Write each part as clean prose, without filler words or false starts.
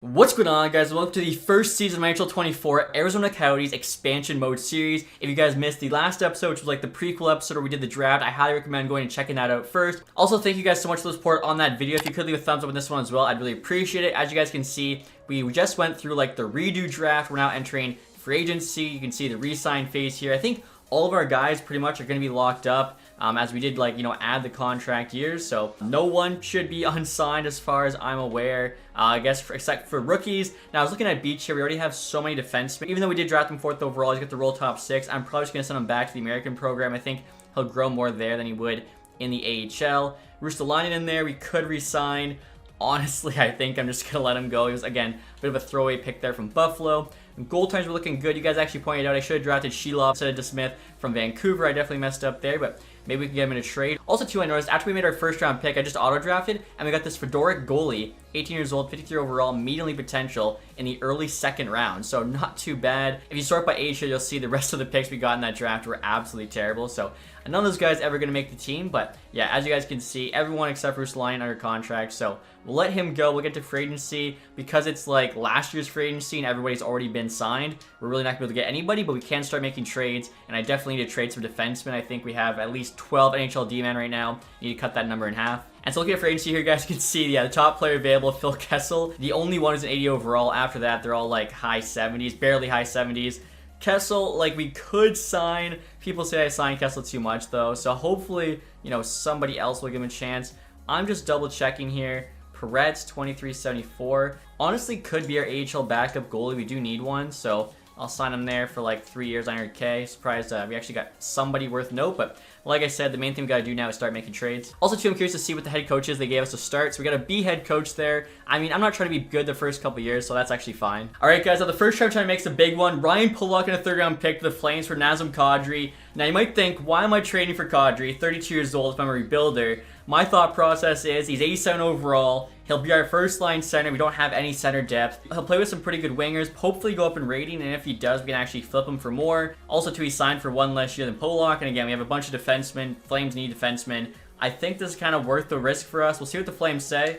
What's going on, guys? Welcome to the first season of NHL 24 Arizona Coyotes expansion mode series. If you guys missed the last episode, which was like the prequel episode where we did the draft, I highly recommend going and checking that out first. Also, thank you guys so much for the support on that video. If you could leave a thumbs up on this one as well, I'd really appreciate it. As you guys can see, we just went through like the redo draft. We're now entering free agency. You can see the re-sign phase here. I think all of our guys pretty much are going to be locked up as we did add the contract years. So no one should be unsigned as far as I'm aware, I guess except for rookies. Now I was looking at Beach here. We already have so many defensemen. Even though we did draft him 4th overall, he's got the roll top 6. I'm probably just going to send him back to the American program. I think he'll grow more there than he would in the AHL. Ristolainen in there, we could re-sign. Honestly, I think I'm just going to let him go. He was, again, a bit of a throwaway pick there from Buffalo. And goal times were looking good. You guys actually pointed out I should have drafted Shelov instead of DeSmith from Vancouver. I definitely messed up there, but maybe we can get him in a trade. Also, too, I noticed after we made our first round pick, I just auto-drafted, and we got this Fedoruk goalie, 18 years old, 53 overall, medium league potential in the early 2nd round. So not too bad. If you sort by age here, you'll see the rest of the picks we got in that draft were absolutely terrible. So none of those guys ever going to make the team, but yeah, as you guys can see, everyone except for Ristolainen under contract. So we'll let him go. We'll get to free agency because it's like last year's free agency and everybody's already been signed. We're really not going to be able to get anybody, but we can start making trades, and I definitely need to trade some defensemen. I think we have at least 12 NHL D-men right now. You need to cut that number in half. And so looking at free agency here, guys, you can see, yeah, the top player available, Phil Kessel. The only one is an 80 overall. After that, they're all like high 70s, barely high 70s. Kessel, like, we could sign. People say I signed Kessel too much, though. So hopefully, somebody else will give him a chance. I'm just double checking here. Peretz, 2374. Honestly, could be our AHL backup goalie. We do need one, so I'll sign him there for like 3 years, 900K. Surprised we actually got somebody worth note, but like I said, the main thing we gotta do now is start making trades. Also, too, I'm curious to see what the head coaches they gave us to start. So we got a B head coach there. I mean, I'm not trying to be good the first couple years, so that's actually fine. All right, guys, now the first trade I'm trying to make is a big one. Ryan Pulock in a 3rd round pick to the Flames for Nazem Kadri. Now, you might think, why am I trading for Kadri? 32 years old, if I'm a rebuilder. My thought process is he's 87 overall. He'll be our first line center. We don't have any center depth. He'll play with some pretty good wingers, hopefully go up in rating, and if he does, we can actually flip him for more. Also, too, he signed for 1 less year than Polak, and again, we have a bunch of defensemen. Flames need defensemen. I think this is kind of worth the risk for us. We'll see what the Flames say.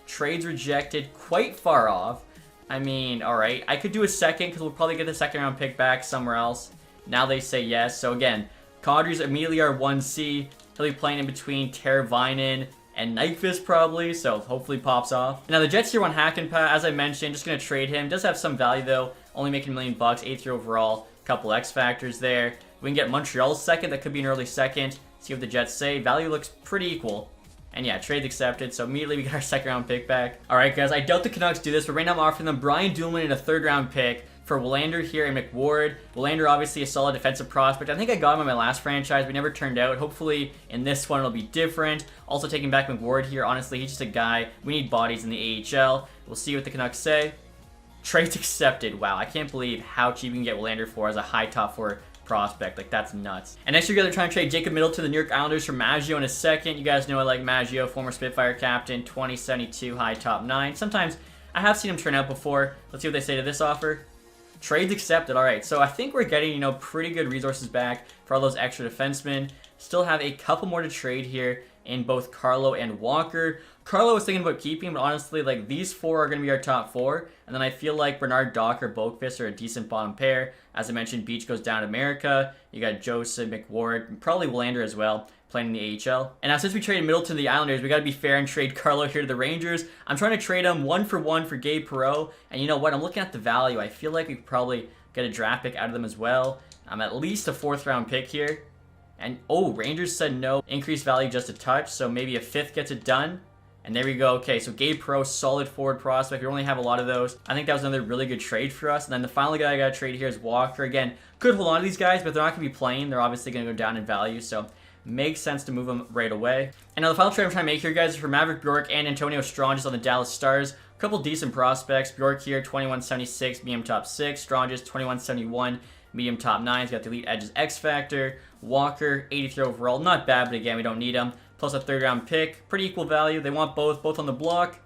Trades rejected, quite far off. I mean, all right. I could do a second because we'll probably get the 2nd round pick back somewhere else. Now they say yes. So again, Kadri's immediately our 1C. He'll be playing in between Teravainen and Nyquist probably, so hopefully pops off. Now the Jets here want Hakanpää, as I mentioned, just gonna trade him. Does have some value though, only making $1 million, 8th year overall, couple X factors there. We can get Montreal's 2nd, that could be an early 2nd. See what the Jets say. Value looks pretty equal. And yeah, trade's accepted, so immediately we get our 2nd round pick back. Alright guys, I doubt the Canucks do this, but right now I'm offering them Brian Dumoulin in a 3rd round pick for Willander here and McWard. Willander, obviously a solid defensive prospect. I think I got him in my last franchise, but never turned out. Hopefully in this one it'll be different. Also taking back McWard here. Honestly, he's just a guy. We need bodies in the AHL. We'll see what the Canucks say. Trade's accepted. Wow, I can't believe how cheap you can get Willander for as a high top 4 prospect. Like, that's nuts. And next year, they're trying to trade Jacob Middleton to the New York Islanders for Maggio in a 2nd. You guys know I like Maggio, former Spitfire captain, 2072, high top 9. Sometimes I have seen him turn out before. Let's see what they say to this offer. Trade's accepted. All right, so I think we're getting, pretty good resources back for all those extra defensemen. Still have a couple more to trade here in both Carlo and Walker. Carlo was thinking about keeping, but honestly, like, these 4 are going to be our top 4. And then I feel like Bernard Dock or Boqvist are a decent bottom pair. As I mentioned, Beach goes down to America. You got Joseph, McWard, probably Willander as well, playing in the AHL. And now since we traded Middleton to the Islanders, we got to be fair and trade Carlo here to the Rangers. I'm trying to trade him 1-for-1 for Gabe Perreault. And you know what? I'm looking at the value. I feel like we could probably get a draft pick out of them as well. I'm at least a 4th round pick here. And, oh, Rangers said no. Increased value just a touch, so maybe a 5th gets it done. And there we go. Okay, so Gabe Perreault, solid forward prospect. We only have a lot of those. I think that was another really good trade for us. And then the final guy I got to trade here is Walker. Again, could hold on to these guys, but they're not going to be playing. They're obviously going to go down in value, so makes sense to move them right away. And now the final trade I'm trying to make here, guys, is for Maverick Bjork and Antonio Stranges on the Dallas Stars. A couple decent prospects. Bjork here, 2176, medium top 6. Stranges, 2171, medium top 9. He's got the elite edges X factor. Walker, 83 overall. Not bad, but again, we don't need him. Plus a 3rd round pick. Pretty equal value. They want both on the block.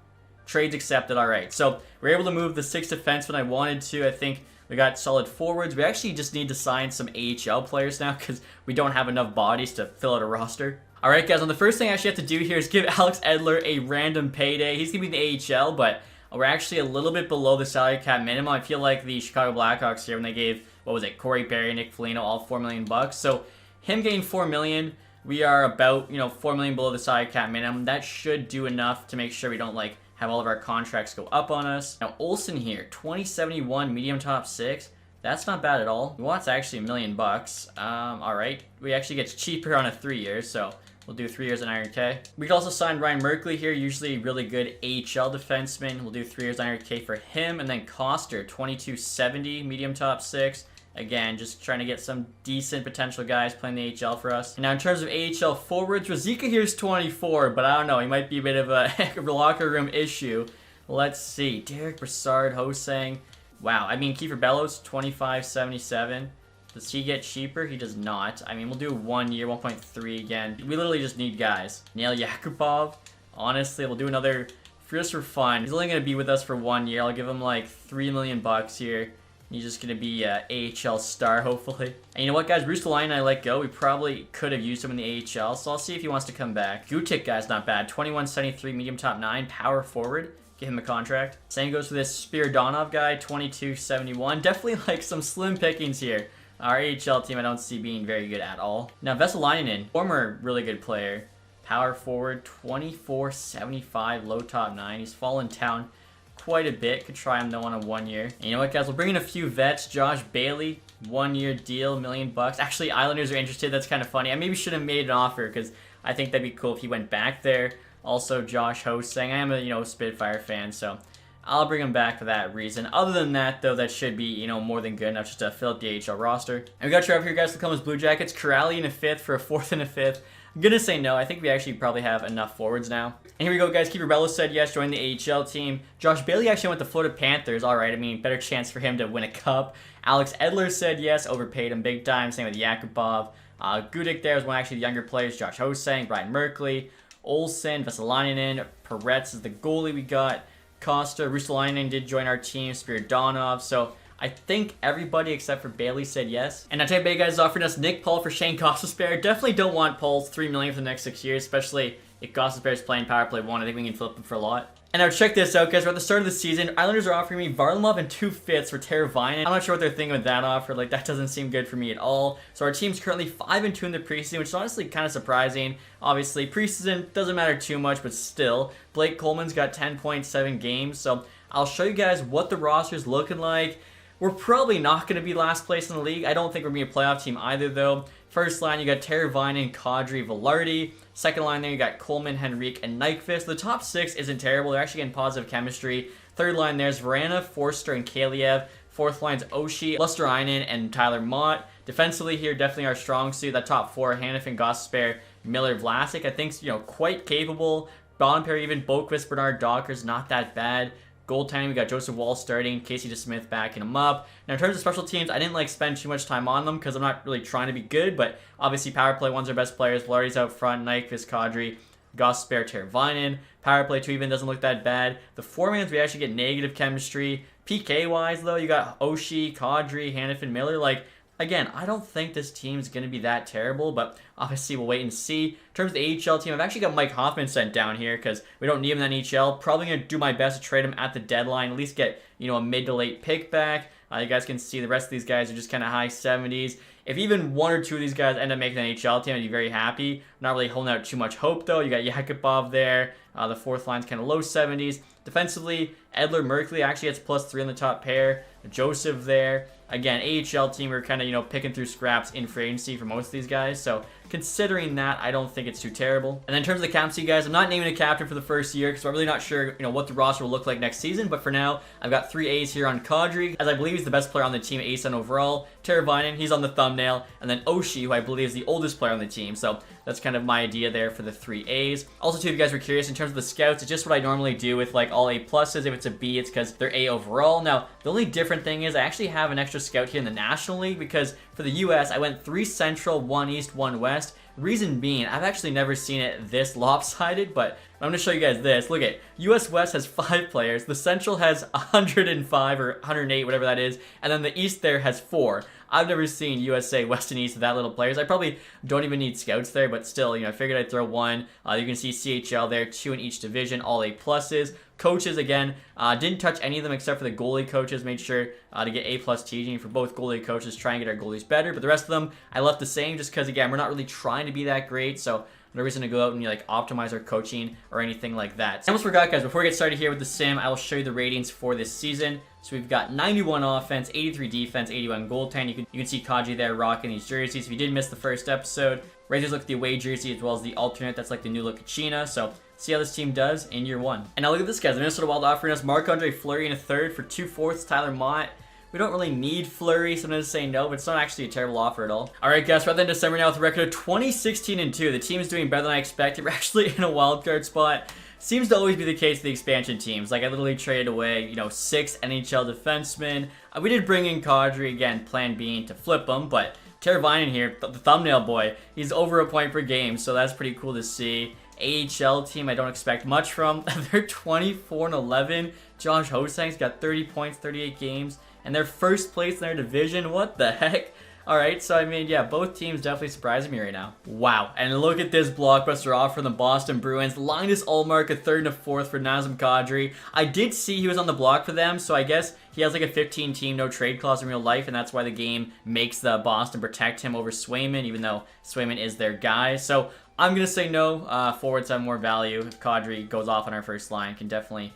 Trades accepted. All right, so we're able to move the 6 defensemen I wanted to. I think we got solid forwards. We actually just need to sign some AHL players now because we don't have enough bodies to fill out a roster. Alright guys, the first thing I actually have to do here is give Alex Edler a random payday. He's going to be in the AHL, but We're actually a little bit below the salary cap minimum. I feel like the Chicago Blackhawks here, when they gave, what was it, Corey Perry, Nick Foligno, all $4 million bucks. So him getting $4 million, we are about, $4 million below the salary cap minimum. That should do enough to make sure we don't like have all of our contracts go up on us. Now Olsen here, 2071 medium top 6. That's not bad at all. He wants actually $1 million bucks. All right, we actually get cheaper on a 3 years, so we'll do 3 years in $100K. We could also sign Ryan Merkley here, usually really good AHL defenseman. We'll do 3 years $100K for him, and then Koster, 2270 medium top 6. Again, just trying to get some decent potential guys playing the AHL for us. And now in terms of AHL forwards, Ruzicka here is 24, but I don't know, he might be a bit of a locker room issue. Let's see, Derek Brassard, Hosang. Wow, I mean, Kiefer Bellows, 2577. Does he get cheaper? He does not. I mean, we'll do 1 year, 1.3 again. We literally just need guys. Nail Yakupov. Honestly, we'll do another just for fun. He's only going to be with us for 1 year. I'll give him like $3 million bucks here. He's just going to be an AHL star, hopefully. And you know what, guys? Rustalainen I let go. We probably could have used him in the AHL, so I'll see if he wants to come back. Gutic, guys, not bad. 2173, medium top 9, power forward. Give him a contract. Same goes for this Spiridonov guy, 2271. Definitely like some slim pickings here. Our AHL team I don't see being very good at all. Now, Vesalainen, former really good player. Power forward, 2475, low top 9. He's fallen down quite a bit. Could try him though on a 1 year. And you know what, guys? We'll bring in a few vets. Josh Bailey, 1 year deal, $1 million bucks. Actually, Islanders are interested. That's kind of funny. I maybe should have made an offer because I think that'd be cool if he went back there. Also, Josh Hosang. I am a Spitfire fan, so I'll bring him back for that reason. Other than that, though, that should be more than good enough just to fill up the AHL roster. And we got Trevor here, guys, for the Columbus Blue Jackets. Corrali in a 5th for a 4th and a 5th. I'm gonna say no. I think we actually probably have enough forwards now. And here we go, guys. Kiefer Bellows said yes, join the AHL team. Josh Bailey actually went to Florida Panthers. All right, I mean, better chance for him to win a cup. Alex Edler said yes, overpaid him big time. Same with Yakupov. Gudik there was one actually the younger players. Josh Hosang, Brian Merkley, Olsen, Vesalainen, Peretz is the goalie we got. Costa, Rustalainen did join our team. Spiridonov. So I think everybody except for Bailey said yes. And now Tampa Bay guys is offering us Nick Paul for Shane Gostisbehere. Definitely don't want Paul's $3 million for the next 6 years, especially if Gostisbehere's playing power play 1. I think we can flip him for a lot. And now check this out, guys. We're at the start of the season. Islanders are offering me Varlamov and 2 5ths for Teravainen. I'm not sure what they're thinking with that offer. Like, that doesn't seem good for me at all. So our team's currently 5-2 in the preseason, which is honestly kind of surprising. Obviously, preseason doesn't matter too much, but still. Blake Coleman's got 10.7 games. So I'll show you guys what the roster's looking like. We're probably not going to be last place in the league. I don't think we're going to be a playoff team either, though. First line, you got Teravainen, Kadri, Velarde. Second line there, you got Coleman, Henrique, and Nyquist. The top 6 isn't terrible. They're actually getting positive chemistry. Third line, there's Verana, Forster, and Kaliev. Fourth line's Oshie, Luster-Einen, and Tyler Mott. Defensively here, definitely our strong suit. That top 4, Hanifin, Gostisbehere, Miller, Vlasic, I think, quite capable. Bottom pair, even Boquist, Bernard, Docker's not that bad. Goaltending, we got Joseph Wall starting, Casey DeSmith backing him up. Now, in terms of special teams, I didn't spend too much time on them because I'm not really trying to be good, but obviously power play 1's our best players. Velarde's out front, Nyquist, Kadri, Gostisbehere, Teravainen. Power play 2 even doesn't look that bad. The foremans, we actually get negative chemistry. PK-wise, though, you got Oshie, Kadri, Hanifin, Miller. Again, I don't think this team's going to be that terrible, but obviously we'll wait and see. In terms of the AHL team, I've actually got Mike Hoffman sent down here because we don't need him in the NHL. Probably going to do my best to trade him at the deadline, at least get, a mid to late pick back. You guys can see the rest of these guys are just kind of high 70s. If even 1 or 2 of these guys end up making the NHL team, I'd be very happy. Not really holding out too much hope, though. You got Yakupov there. The fourth line's kind of low 70s. Defensively, Edler, Merkley actually gets +3 on the top pair. Joseph there. Again, AHL team, we're kind of, picking through scraps in free agency for most of these guys. So considering that, I don't think it's too terrible. And then in terms of the captaincy, guys, I'm not naming a captain for the first year because I'm really not sure, what the roster will look like next season. But for now, I've got 3 A's here on Kadri, as I believe he's the best player on the team, ace on overall. Teravainen, he's on the thumbnail. And then Oshie, who I believe is the oldest player on the team. So that's kind of my idea there for the 3 A's. Also, too, if you guys were curious, in terms of the scouts, it's just what I normally do with all A pluses. If it's a B, it's because they're A overall. Now, the only different thing is I actually have an extra scout here in the National League because for the US, I went 3 Central, 1 East, 1 West. Reason being, I've actually never seen it this lopsided, but I'm going to show you guys this. Look at US West has 5 players. The Central has 105 or 108, whatever that is. And then the East there has 4. I've never seen USA, West, and East with that little players. I probably don't even need scouts there, but still, I figured I'd throw one. You can see CHL there, 2 in each division, all A pluses. Coaches, again, didn't touch any of them except for the goalie coaches. Made sure to get A+ teaching for both goalie coaches, try and get our goalies better. But the rest of them, I left the same just because, again, we're not really trying to be that great. So no reason to go out and optimize our coaching or anything like that. I almost forgot, guys, before we get started here with the sim, I will show you the ratings for this season. So we've got 91 offense, 83 defense, 81 goaltending. You can see Kaji there rocking these jerseys. If you did miss the first episode, Razors look at the away jersey as well as the alternate. That's like the new look Kachina. So see how this team does in year 1. And now look at this, guys. The Minnesota Wild offering us Marc-Andre Fleury in a third for 2/4 Tyler Mott. We don't really need Fleury, so I'm going to say no, but it's not actually a terrible offer at all. All right, guys, we're at the end of December now with a record of 20-16-2. The team is doing better than I expected. We're actually in a wild card spot. Seems to always be the case with the expansion teams. Like, I literally traded away, 6 NHL defensemen. We did bring in Kadri, again, plan B to flip him, but Teravainen here, the thumbnail boy, he's over a point per game, so that's pretty cool to see. AHL team, I don't expect much from. They're 24-11. Josh Hosang's got 30 points, 38 games, and they're first place in their division. What the heck? Alright, so I mean, yeah, both teams definitely surprising me right now. Wow, and look at this blockbuster offer from the Boston Bruins. Linus Ullmark, a third and a fourth for Nazem Kadri. I did see he was on the block for them, so I guess he has like a 15-team no-trade clause in real life, and that's why the game makes the Boston protect him over Swayman, even though Swayman is their guy. So I'm going to say no. Forwards have more value. If Kadri goes off on our first line, can definitely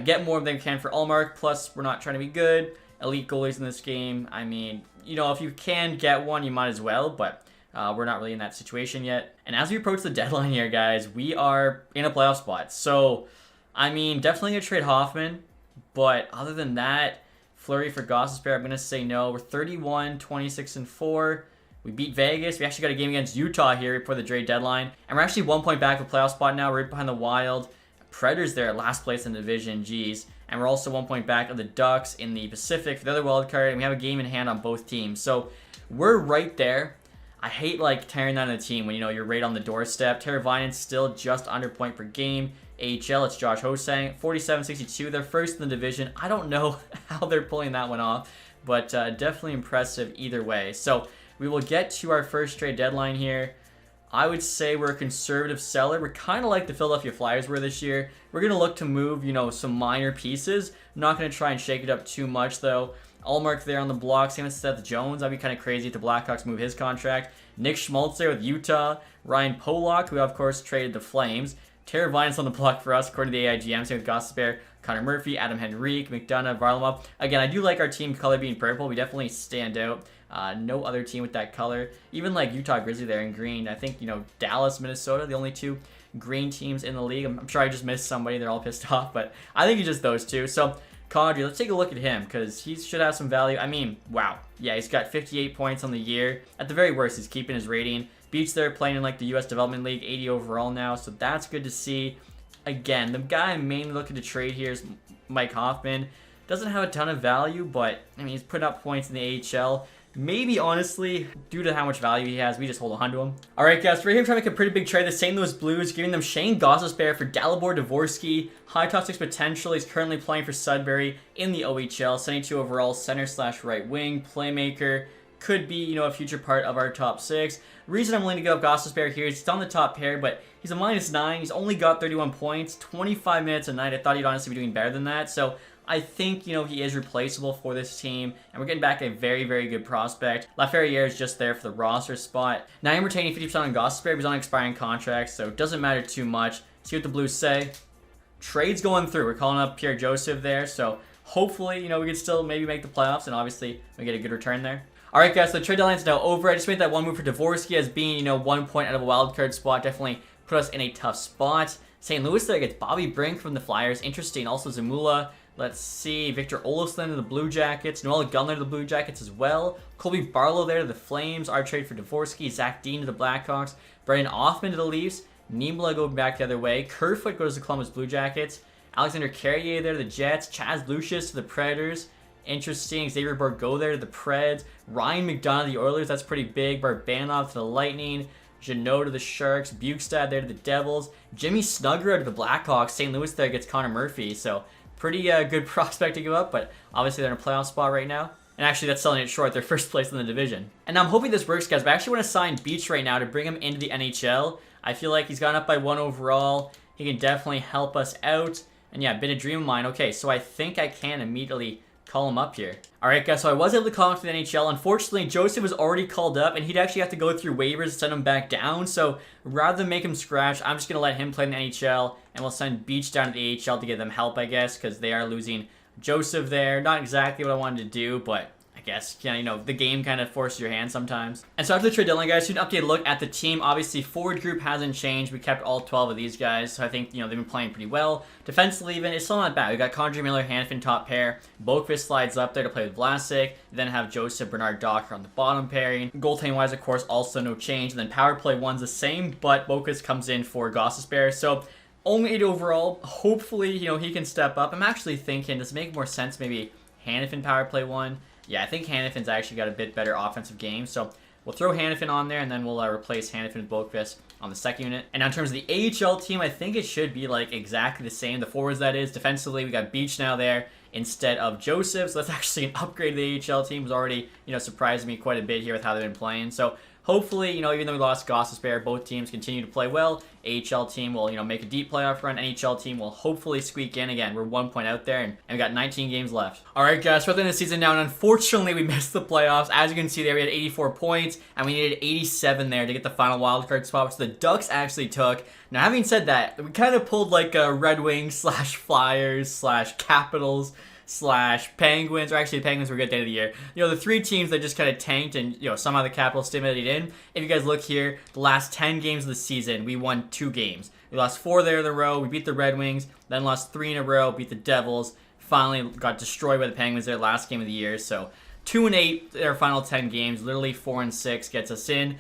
get more than we can for Ullmark. Plus, we're not trying to be good. Elite goalies in this game. I mean, if you can get one, you might as well, but we're not really in that situation yet. And as we approach the deadline here, guys, we are in a playoff spot. So, I mean, definitely going to trade Hoffman, but other than that, Fleury for Gostisbehere, I'm going to say no. We're 31, 26-4. We beat Vegas. We actually got a game against Utah here before the trade deadline. And we're actually 1 point back of the playoff spot now. We're right behind the Wild. Predators there at last place in the division. Jeez. And we're also 1 point back of the Ducks in the Pacific for the other wild card. And we have a game in hand on both teams. So we're right there. I hate tearing down a team when you're right on the doorstep. Teravainen's still just under point per game. AHL, it's Josh Hosang, 47-62. They're first in the division. I don't know how they're pulling that one off, but definitely impressive either way. So we will get to our first trade deadline here. I would say we're a conservative seller. We're kind of like the Philadelphia Flyers were this year. We're going to look to move, some minor pieces. I'm not going to try and shake it up too much, though. Ullmark there on the block. Same with Seth Jones. That'd be kind of crazy if the Blackhawks move his contract. Nick Schmaltz there with Utah. Ryan Pollock, who, of course, traded the Flames. Teravainen's on the block for us, according to the AIGM. Same with Gostisbehere, Connor Murphy, Adam Henrique, McDonough, Varlamov. Again, I do like our team color being purple. We definitely stand out. No other team with that color. Even Utah Grizzly there in green. I think, Dallas, Minnesota, the only 2 green teams in the league. I'm sure I just missed somebody. They're all pissed off, but I think it's just those 2. So, Kadri, let's take a look at him because he should have some value. I mean, wow. Yeah, he's got 58 points on the year. At the very worst, he's keeping his rating. Beats there playing in the U.S. Development League, 80 overall now, so that's good to see. Again, the guy I'm mainly looking to trade here is Mike Hoffman. Doesn't have a ton of value, but I mean, he's putting up points in the AHL. Maybe, honestly, due to how much value he has, we just hold on to him. All right, guys, right here, I'm trying to make a pretty big trade. The St. Louis Blues, giving them Shane Gostisbehere for Dalibor Dvorsky. High top 6 potential. He's currently playing for Sudbury in the OHL. 72 overall, center/right wing, playmaker. Could be, a future part of our top 6. Reason I'm willing to go up Gostisbehere here is he's on the top pair, but he's a -9. He's only got 31 points, 25 minutes a night. I thought he'd honestly be doing better than that. So I think, he is replaceable for this team, and we're getting back a very, very good prospect. Laferriere is just there for the roster spot. Now I'm retaining 50% on Gostisbehere. He's on expiring contracts, so it doesn't matter too much. See what the Blues say. Trade's going through. We're calling up Pierre Joseph there, so hopefully, we can still maybe make the playoffs, and obviously we get a good return there. Alright, guys, so the trade deadline is now over. I just made that one move for Dvorsky as being, 1 point out of a wild card spot. Definitely put us in a tough spot. St. Louis there gets Bobby Brink from the Flyers. Interesting. Also Zamula. Let's see. Victor Olofsson to the Blue Jackets. Noel Gunler to the Blue Jackets as well. Colby Barlow there to the Flames. Our trade for Dvorsky. Zach Dean to the Blackhawks. Brendan Othman to the Leafs. Niebla going back the other way. Kerfoot goes to the Columbus Blue Jackets. Alexander Carrier there to the Jets. Chaz Lucius to the Predators. Interesting. Xavier Bourgault there to the Preds. Ryan McDonough to the Oilers. That's pretty big. Barbanov to the Lightning. Jeannot to the Sharks, Bukestad there to the Devils, Jimmy Snuggerud to the Blackhawks, St. Louis there gets Connor Murphy, so pretty good prospect to give up, but obviously they're in a playoff spot right now. And actually, that's selling it short. They're first place in the division. And I'm hoping this works, guys. But I actually want to sign Beach right now to bring him into the NHL. I feel like he's gone up by 1 overall. He can definitely help us out. And yeah, been a dream of mine. Okay, so I think I can immediately call him up here. Alright, guys, so I was able to call him to the NHL. Unfortunately, Joseph was already called up, and he'd actually have to go through waivers to send him back down. So rather than make him scratch, I'm just going to let him play in the NHL, and we'll send Beach down to the AHL to give them help, I guess, because they are losing Joseph there. Not exactly what I wanted to do, but I guess, yeah, you know, the game kind of forces your hand sometimes. And so after the trade deadline, guys, an updated look at the team. Obviously, forward group hasn't changed. We kept all 12 of these guys, so I think, you know, they've been playing pretty well. Defensively, even, it's still not bad. We got Condrey Miller, Hanifin top pair. Boqvist slides up there to play with Vlasic. You then have Joseph, Bernard, Docker on the bottom pairing. Goaltending-wise, of course, also no change. And then power play one's the same, but Boqvist comes in for Gostisbehere. So only 8 overall. Hopefully, you know, he can step up. I'm actually thinking, does it make more sense maybe Hanifin power play 1? Yeah, I think Hanifin's actually got a bit better offensive game, so we'll throw Hanifin on there, and then we'll replace Hanifin with Boqvist on the second unit. And now in terms of the AHL team, I think it should be like exactly the same. The forwards, that is. Defensively, we got Beach now there instead of Joseph, so that's actually an upgrade to the AHL team. It's already, you know, surprised me quite a bit here with how they've been playing. So hopefully, you know, even though we lost Gostisbehere, both teams continue to play well. AHL team will, you know, make a deep playoff run. NHL team will hopefully squeak in again. We're 1 point out there, and we got 19 games left. All right, guys, for the end of the season now, and unfortunately, we missed the playoffs. As you can see there, we had 84 points, and we needed 87 there to get the final wildcard spot, which the Ducks actually took. Now, having said that, we kind of pulled like a Red Wings / Flyers / Capitals / Penguins, or actually the Penguins were good at the end of the year. You know, the 3 teams that just kind of tanked, and, you know, somehow the Capitals stimulated in. If you guys look here, the last 10 games of the season, we won 2 games. We lost 4 there in a row, we beat the Red Wings, then lost 3 in a row, beat the Devils, finally got destroyed by the Penguins their last game of the year. So 2-8 their final 10 games, literally 4-6 gets us in.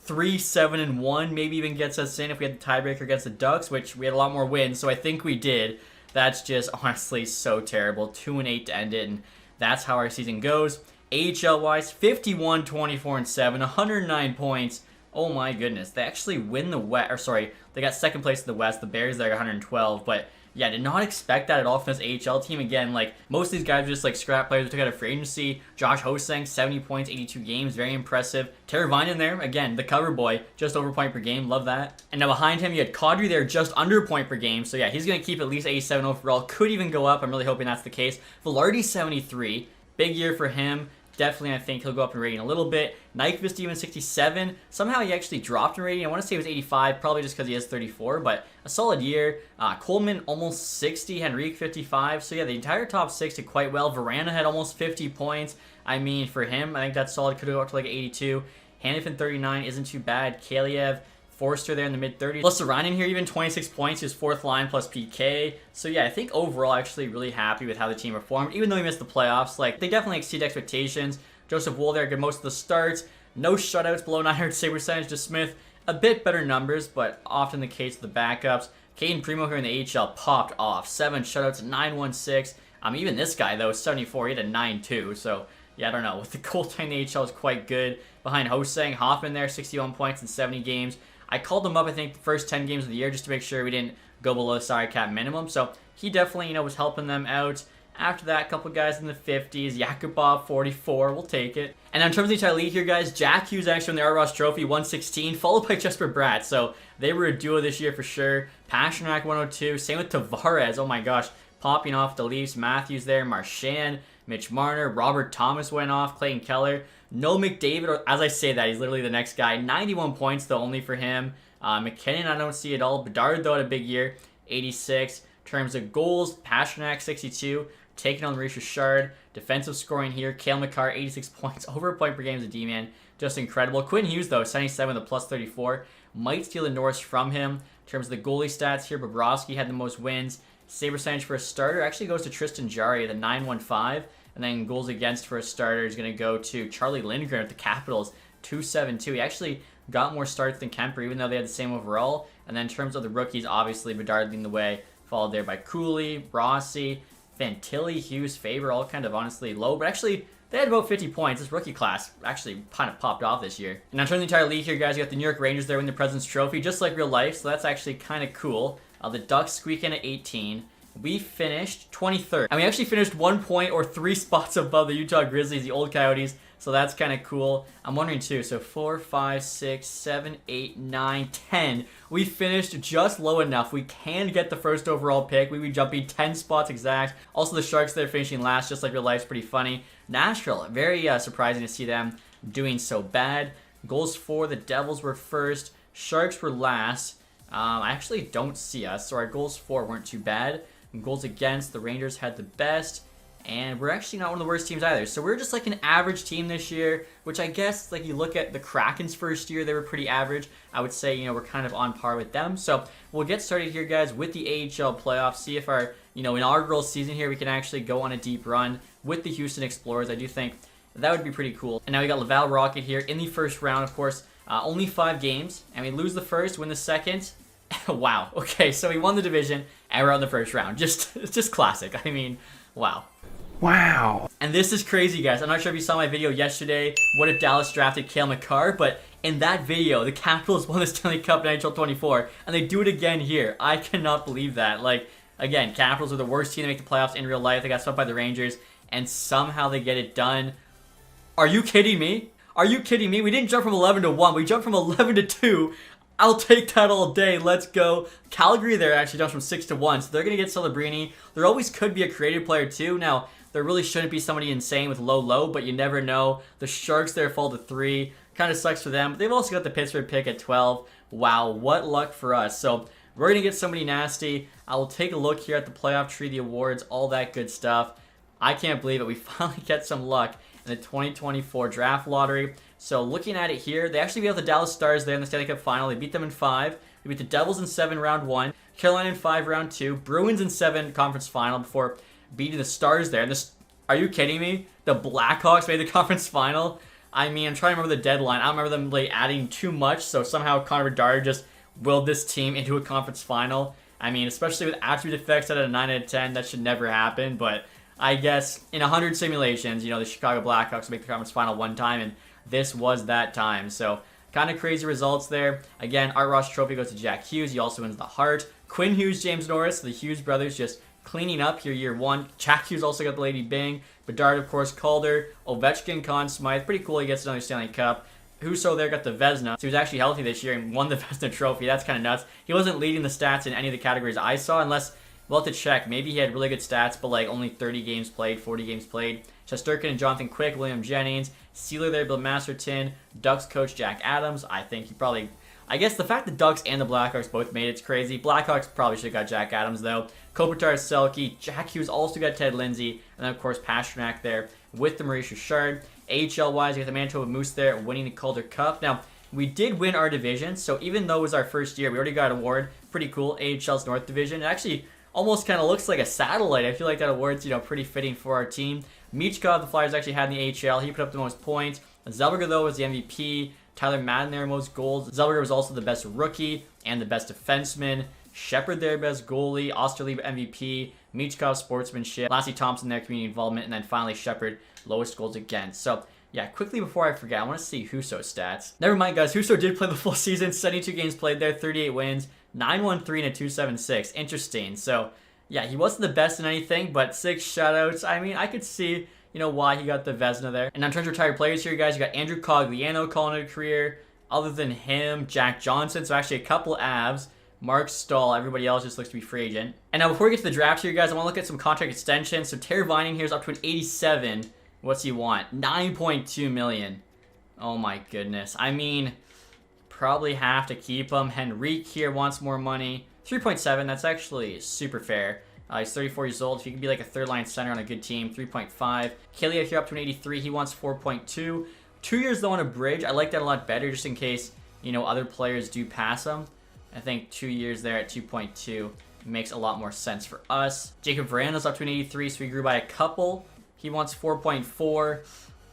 3-7-1 maybe even gets us in if we had the tiebreaker against the Ducks, which we had a lot more wins, so I think we did. That's just honestly so terrible. 2-8 to end it, and that's how our season goes. AHL-wise, 51, 24, and 7, 109 points. Oh my goodness, they actually win the West. Or sorry, they got second place in the West. The Bears there got 112, but yeah, did not expect that at all from this AHL team. Again, like, most of these guys are just like scrap players we took out of free agency. Josh Hosang, 70 points, 82 games, very impressive. Teravainen there, again, the cover boy, just over a point per game, love that. And now behind him, you had Kadri there, just under a point per game. So yeah, he's going to keep at least 87 overall, could even go up. I'm really hoping that's the case. Velarde, 73, big year for him. Definitely, I think he'll go up in rating a little bit. Nyquist even 67. Somehow he actually dropped in rating. I want to say it was 85, probably just because he has 34, but a solid year. Coleman almost 60, Henrique 55. So yeah, the entire top 6 did quite well. Verana had almost 50 points. I mean, for him, I think that's solid. Could have gone up to like 82. Hanifin 39 isn't too bad. Kaliev, Forster there in the mid-30s. Plus Ryan here, even 26 points, his 4th line plus PK. So yeah, I think overall actually really happy with how the team performed. Even though we missed the playoffs, like, they definitely exceed expectations. Joseph Wool there, good most of the starts. No shutouts, below 900 save percentage to Smith. A bit better numbers, but often the case of the backups. Caden Primo here in the AHL popped off. 7 shutouts, 916. Even this guy, though, 74. He had a 9-2. So, yeah, I don't know. With the goaltending, the AHL is quite good. Behind Hosang, Hoffman there, 61 points in 70 games. I called him up, I think, the first 10 games of the year just to make sure we didn't go below the salary cap minimum. So he definitely, you know, was helping them out. After that, a couple guys in the 50s. Yakubov, 44. We'll take it. And in terms of the entire league here, guys, Jack Hughes actually won the Art Ross Trophy, 116, followed by Jesper Bratt. So they were a duo this year for sure. Pasternak, 102. Same with Tavares. Oh my gosh. Popping off the Leafs. Matthews there. Marchand. Mitch Marner. Robert Thomas went off. Clayton Keller. No McDavid, or as I say that, he's literally the next guy. 91 points, though, only for him. McKinnon, I don't see at all. Bedard, though, had a big year. 86. In terms of goals, Pasternak, 62. Taking on Maurice Richard. Defensive scoring here. Cale Makar, 86 points. Over a point per game as a D-man. Just incredible. Quinn Hughes, though, 77 with a plus 34. Might steal the Norris from him. In terms of the goalie stats here, Bobrovsky had the most wins. Save percentage for a starter actually goes to Tristan Jarry, the 915. And then goals against for a starter is going to go to Charlie Lindgren at the Capitals, 272. He actually got more starts than Kemper, even though they had the same overall. And then in terms of the rookies, obviously Bedard leading the way, followed there by Cooley, Rossi, Fantilli, Hughes, Faber, all kind of honestly low, but actually they had about 50 points. This rookie class actually kind of popped off this year. And now turning the entire league here, guys, you got the New York Rangers there winning the President's Trophy, just like real life, so that's actually kind of cool. The Ducks squeak in at 18. We finished 23rd. And we actually finished 1 point or 3 spots above the Utah Grizzlies, the old Coyotes. So that's kind of cool. I'm wondering too, so 4, 5, 6, 7, 8, 9, 10. We finished just low enough. We can get the first overall pick. We would jumping 10 spots exact. Also the Sharks there finishing last, just like real life's pretty funny. Nashville, very surprising to see them doing so bad. Goals for, the Devils were first. Sharks were last. I actually don't see us, so our goals for weren't too bad. And goals against, the Rangers had the best. And we're actually not one of the worst teams either. So we're just like an average team this year, which I guess, like you look at the Kraken's first year, they were pretty average. I would say, we're kind of on par with them. So we'll get started here, guys, with the AHL playoffs. See if our, inaugural season here, we can actually go on a deep run with the Houston Explorers. I do think that would be pretty cool. And now we got Laval Rocket here in the first round, of course. Only 5 games, and we lose the first, win the second. Wow. Okay, so we won the division, and we're on the first round. Just classic. I mean, wow. Wow. And this is crazy, guys. I'm not sure if you saw my video yesterday, what if Dallas drafted Cale Makar, but in that video, the Capitals won the Stanley Cup in NHL 24, and they do it again here. I cannot believe that. Like, again, Capitals are the worst team to make the playoffs in real life. They got swept by the Rangers, and somehow they get it done. Are you kidding me? Are you kidding me? We didn't jump from 11 to 1. We jumped from 11 to 2. I'll take that all day. Let's go. Calgary there actually jumps from 6 to 1, so they're going to get Celebrini. There always could be a creative player too. Now, there really shouldn't be somebody insane with low, but you never know. The Sharks there fall to 3. Kind of sucks for them, but they've also got the Pittsburgh pick at 12. Wow, what luck for us. So we're going to get somebody nasty. I will take a look here at the playoff tree, the awards, all that good stuff. I can't believe it. We finally get some luck in the 2024 draft lottery. So looking at it here, they actually beat out the Dallas Stars there in the Stanley Cup final. They beat them in 5. We beat the Devils in 7 round 1. Carolina in 5 round 2. Bruins in 7 conference final before beating the Stars there. And this, are you kidding me? The Blackhawks made the conference final? I mean, I'm trying to remember the deadline. I don't remember them like adding too much, so somehow Connor Bedard just willed this team into a conference final. I mean, especially with attribute effects at a 9 out of 10, that should never happen, but I guess in 100 simulations, the Chicago Blackhawks make the conference final one time, and this was that time. So kind of crazy results there. Again, Art Ross Trophy goes to Jack Hughes. He also wins the Hart. Quinn Hughes, James Norris, the Hughes brothers just cleaning up here year 1. Jack Hughes also got the Lady Bing. Bedard, of course, Calder. Ovechkin, Conn Smythe. Pretty cool he gets another Stanley Cup. Husso there got the Vezina. So he was actually healthy this year and won the Vezina Trophy. That's kind of nuts. He wasn't leading the stats in any of the categories I saw, unless, we'll have to check. Maybe he had really good stats, but like only 30 games played, 40 games played. Shesterkin and Jonathan Quick, William Jennings. Sealer there, Bill Masterton. Ducks coach Jack Adams. I think he probably... I guess the fact the Ducks and the Blackhawks both made it's crazy. Blackhawks probably should have got Jack Adams, though. Kopitar, Selke. Jack Hughes also got Ted Lindsay. And then, of course, Pasternak there with the Maurice Richard. AHL-wise, you got the Manitoba Moose there winning the Calder Cup. Now, we did win our division, so even though it was our first year, we already got an award. Pretty cool. AHL's North Division. It actually almost kind of looks like a satellite. I feel like that award's, pretty fitting for our team. Michkov, the Flyers actually had in the AHL. He put up the most points. Zellweger, though, was the MVP. Tyler Madden there, most goals. Zellweger was also the best rookie and the best defenseman. Shepard there, best goalie. Osterlieb MVP. Michkov, sportsmanship. Lassie Thompson there, community involvement. And then finally Shepard, lowest goals against. So, yeah, quickly before I forget, I want to see Husso's stats. Never mind, guys. Husso did play the full season. 72 games played there, 38 wins. 913 and a 276. Interesting. So, yeah, he wasn't the best in anything, but 6 shutouts. I mean, I could see... why he got the Vezina there. And in terms of retired players here, guys, you got Andrew Cogliano calling it a career. Other than him, Jack Johnson, so actually a couple Avs. Mark Stahl, everybody else just looks to be free agent. And now before we get to the draft here, guys, I want to look at some contract extensions. So Terry Vining here is up to an 87. What's he want? 9.2 million. Oh my goodness. I mean, probably have to keep him. Henrique here wants more money. 3.7, that's actually super fair. He's 34 years old. If he can be like a third-line center on a good team, 3.5. Kaliev here up to an 83. He wants 4.2. 2 years, though, on a bridge. I like that a lot better just in case, other players do pass him. I think 2 years there at 2.2 makes a lot more sense for us. Jacob Veranda's up to an 83, so he grew by a couple. He wants 4.4.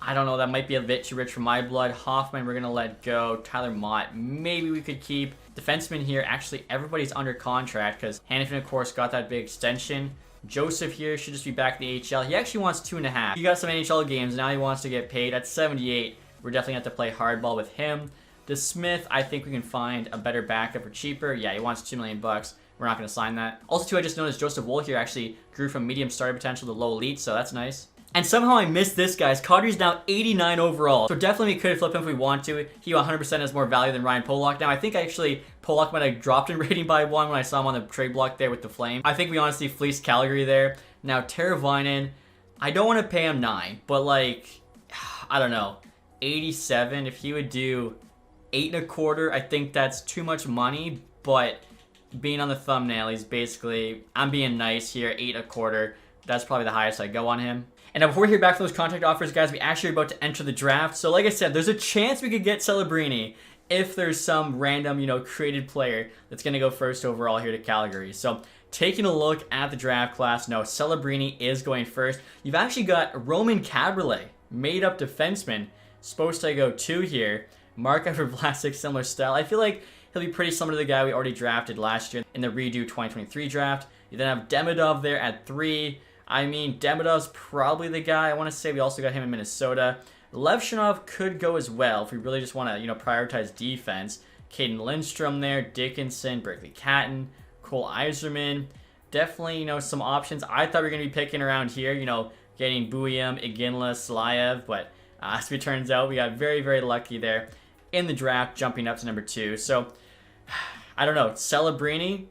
I don't know. That might be a bit too rich for my blood. Hoffman, we're going to let go. Tyler Mott, maybe we could keep. Defenseman here, actually, everybody's under contract because Hannafin, of course, got that big extension. Joseph here should just be back in the AHL. He actually wants 2.5. He got some NHL games, now he wants to get paid. At 78, we're definitely going to have to play hardball with him. DeSmith, I think we can find a better backup for cheaper. Yeah, he wants $2 million. We're not going to sign that. Also, too, I just noticed Joseph Wool here actually grew from medium starter potential to low elite, so that's nice. And somehow I missed this, guys. Kadri's now 89 overall. So definitely we could flip him if we want to. He 100% has more value than Ryan Pollock. Now, I think actually Pollock might have dropped in rating by 1 when I saw him on the trade block there with the Flame. I think we honestly fleeced Calgary there. Now, Teravainen, I don't want to pay him 9, but like, I don't know, 87. If he would do 8.25, I think that's too much money, but being on the thumbnail, he's basically, I'm being nice here, 8.25. That's probably the highest I go on him. And now before we hear back from those contract offers, guys, we actually are about to enter the draft. So like I said, there's a chance we could get Celebrini if there's some random, created player that's going to go first overall here to Calgary. So taking a look at the draft class, no, Celebrini is going first. You've actually got Roman Cabriolet, made up defenseman, supposed to go 2 here. Mark-Edward Vlasic, similar style. I feel like he'll be pretty similar to the guy we already drafted last year in the redo 2023 draft. You then have Demidov there at 3. I mean, Demidov's probably the guy. I want to say we also got him in Minnesota. Levshinov could go as well if we really just want to, prioritize defense. Caden Lindstrom there, Dickinson, Berkeley Catton, Cole Iserman. Definitely, some options. I thought we were going to be picking around here, getting Buyam, Iginla, Slayev, but as it turns out, we got very, very lucky there in the draft, jumping up to number 2. So, I don't know. Celebrini,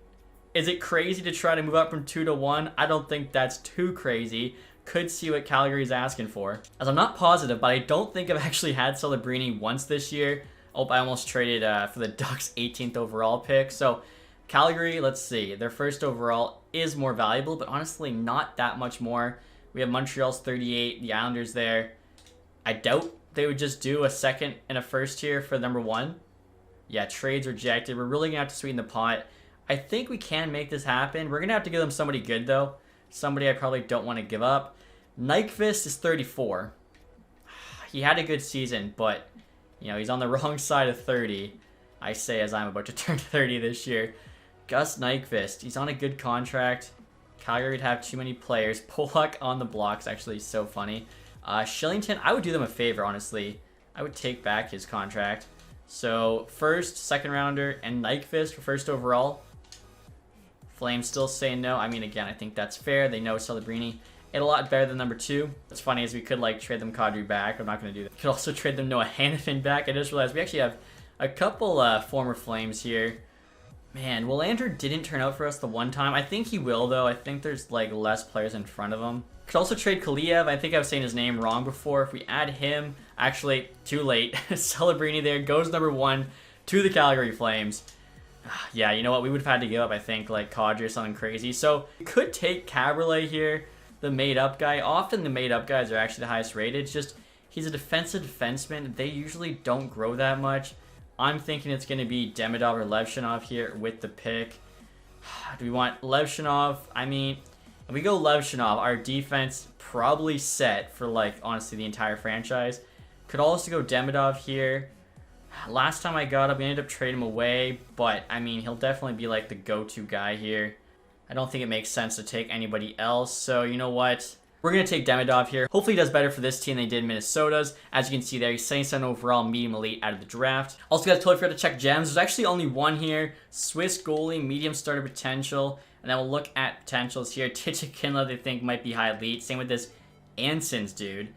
is it crazy to try to move up from 2 to 1? I don't think that's too crazy. Could see what Calgary's asking for. As I'm not positive, but I don't think I've actually had Celebrini once this year. Oh, I almost traded for the Ducks' 18th overall pick. So, Calgary, let's see. Their first overall is more valuable, but honestly, not that much more. We have Montreal's 38, the Islanders there. I doubt they would just do a second and a first here for number 1. Yeah, trades rejected. We're really going to have to sweeten the pot. I think we can make this happen. We're going to have to give them somebody good, though. Somebody I probably don't want to give up. Nyquist is 34. He had a good season, but, he's on the wrong side of 30. I say as I'm about to turn 30 this year. Gus Nyquist, he's on a good contract. Calgary would have too many players. Pollock on the blocks, actually so funny. Shillington, I would do them a favor, honestly. I would take back his contract. So, first, second rounder, and Nyquist for first overall. Flames still saying no. I mean, again, I think that's fair. They know Celebrini a lot better than number 2. What's funny is we could, trade them Kadri back. I'm not going to do that. Could also trade them Noah Hanifin back. I just realized we actually have a couple former Flames here. Man, Willander didn't turn out for us the one time. I think he will, though. I think there's, less players in front of him. Could also trade Kaliev. I think I was saying his name wrong before. If we add him, actually, too late. Celebrini there goes number 1 to the Calgary Flames. Yeah, you know what? We would have had to give up, I think, Kadri or something crazy. So, we could take Cabriolet here, the made-up guy. Often the made-up guys are actually the highest rated. It's just, he's a defensive defenseman. They usually don't grow that much. I'm thinking it's going to be Demidov or Levshinov here with the pick. Do we want Levshinov? I mean, if we go Levshinov, our defense probably set for, honestly, the entire franchise. Could also go Demidov here. Last time I got him, we ended up trading him away, but, I mean, he'll definitely be, the go-to guy here. I don't think it makes sense to take anybody else, so you know what? We're going to take Demidov here. Hopefully he does better for this team than he did Minnesota's. As you can see there, he's 77 overall, medium elite out of the draft. Also, guys, totally forgot to check gems. There's actually only one here. Swiss goalie, medium starter potential. And then we'll look at potentials here. Tchikinla, they think, might be high elite. Same with this Anson's dude.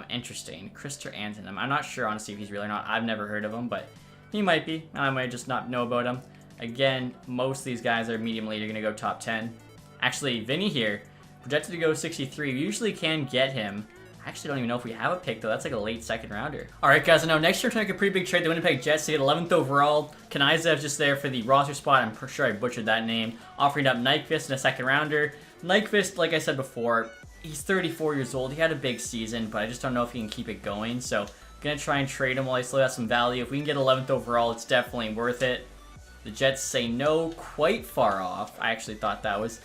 Interesting. Krister Anson. I'm not sure, honestly, if he's real or not. I've never heard of him, but he might be. I might just not know about him. Again, most of these guys that are medium elite are going to go top 10. Actually, Vinny here, projected to go 63. We usually can get him. I actually don't even know if we have a pick, though. That's a late second rounder. All right, guys, I know next year we're trying to make a pretty big trade. The Winnipeg Jets to get 11th overall. Knyzev's just there for the roster spot. I'm sure I butchered that name. Offering up Nyquist in a second rounder. Nyquist, like I said before, he's 34 years old. He had a big season, but I just don't know if he can keep it going. So, going to try and trade him while he still has some value. If we can get 11th overall, it's definitely worth it. The Jets say no, quite far off. I actually thought that was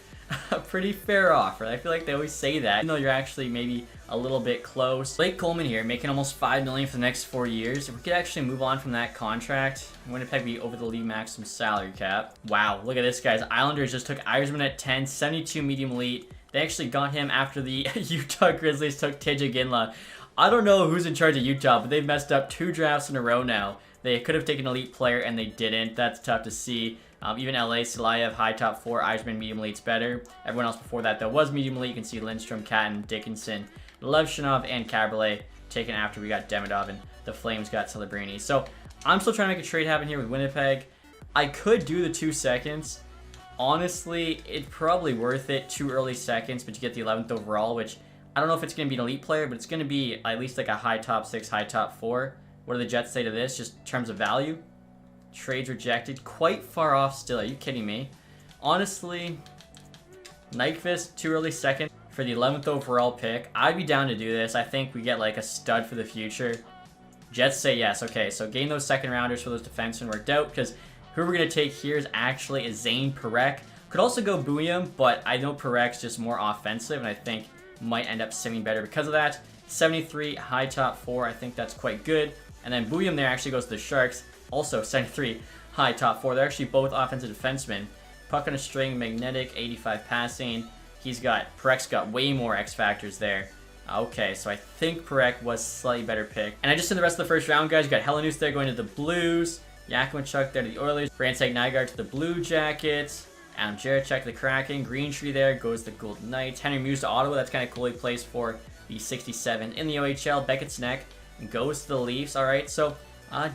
a pretty fair offer. I feel like they always say that, even though you're actually maybe a little bit close. Blake Coleman here, making almost $5 million for the next 4 years. If we could actually move on from that contract, Winnipeg be over the league maximum salary cap. Wow, look at this, guys. Islanders just took Iserman at 10, 72 medium elite. They actually got him after the Utah Grizzlies took TJ Ginla. I don't know who's in charge of Utah, but they've messed up 2 drafts in a row now. They could have taken an elite player, and they didn't. That's tough to see. Even LA, Silayev, high top 4, Eisman, medium elite's better. Everyone else before that, though, was medium elite. You can see Lindstrom, Catton, Dickinson, Levshinov, and Caberlet taken after we got Demidov, and the Flames got Celebrini. So I'm still trying to make a trade happen here with Winnipeg. I could do the 2 seconds. Honestly, it's probably worth it. 2 early seconds, but you get the 11th overall, which I don't know if it's going to be an elite player, but it's going to be at least like a high top 6, high top 4. What do the Jets say to this, just in terms of value? Trades rejected. Quite far off still. Are you kidding me? Honestly, Nyquist, 2 early second for the 11th overall pick. I'd be down to do this. I think we get like a stud for the future. Jets say yes. Okay, so getting those second rounders for those defensemen worked out, because who we're going to take here is actually Zane Parekh. Could also go Bouillon, but I know Parek's just more offensive, and I think might end up simming better because of that. 73, high top 4. I think that's quite good. And then Bouillon there actually goes to the Sharks. Also 73, high top 4. They're actually both offensive defensemen. Puck on a string, magnetic, 85 passing. Parek's got way more X factors there. Okay, so I think Parekh was a slightly better pick. And I just in the rest of the first round, guys, you got Helenius there going to the Blues. Yakimachuk there to the Oilers. Brantag Nygaard to the Blue Jackets. Adam Jarachek to the Kraken. Greentree there goes to the Golden Knights. Henry Muse to Ottawa. That's kind of cool. He plays for the 67 in the OHL. Beckett's neck goes to the Leafs. All right, so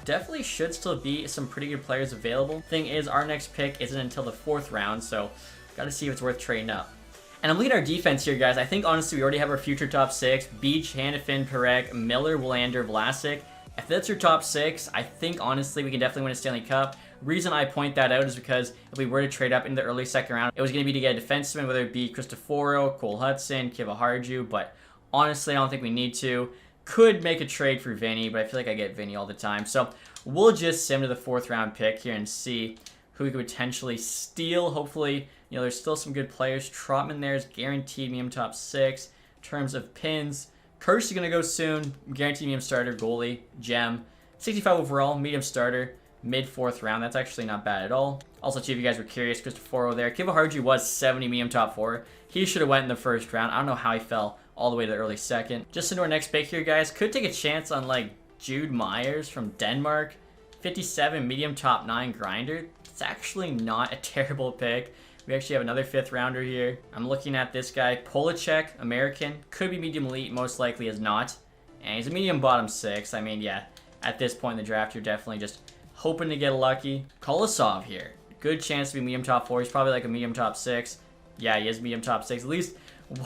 definitely should still be some pretty good players available. Thing is, our next pick isn't until the 4th round, so got to see if it's worth trading up. And I'm looking at our defense here, guys. I think, honestly, we already have our future top 6. Beach, Hanifin, Parekh, Miller, Willander, Vlasic. If that's your top 6, I think, honestly, we can definitely win a Stanley Cup. Reason I point that out is because if we were to trade up in the early second round, it was going to be to get a defenseman, whether it be Cristoforo, Cole Hudson, Kiva Harju, but honestly, I don't think we need to. Could make a trade for Vinny, but I feel like I get Vinny all the time. So we'll just sim to the 4th round pick here and see who we could potentially steal. Hopefully, there's still some good players. Trotman there is guaranteed medium top 6. In terms of pins, Kirsch is going to go soon. Guaranteed medium starter, goalie, gem. 65 overall, medium starter, mid 4th round. That's actually not bad at all. Also, too, if you guys were curious, Cristoforo there. Kiva Harju was 70 medium top 4. He should have went in the 1st round. I don't know how he fell all the way to the early 2nd. Just into our next pick here, guys. Could take a chance on, like, Jude Myers from Denmark. 57 medium top 9 grinder. It's actually not a terrible pick. We actually have another 5th rounder here. I'm looking at this guy. Polacek, American. Could be medium elite. Most likely is not. And he's a medium bottom 6. I mean, yeah, at this point in the draft, you're definitely just hoping to get lucky. Kolosov here. Good chance to be medium top 4. He's probably like a medium top 6. Yeah, he is medium top 6. At least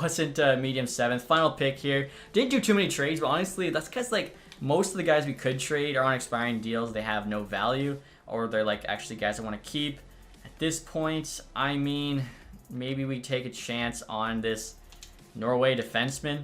wasn't medium 7th. Final pick here. Didn't do too many trades, but honestly, that's because like most of the guys we could trade are on expiring deals. They have no value, or they're like actually guys I want to keep. At this point, I mean, maybe we take a chance on this Norway defenseman.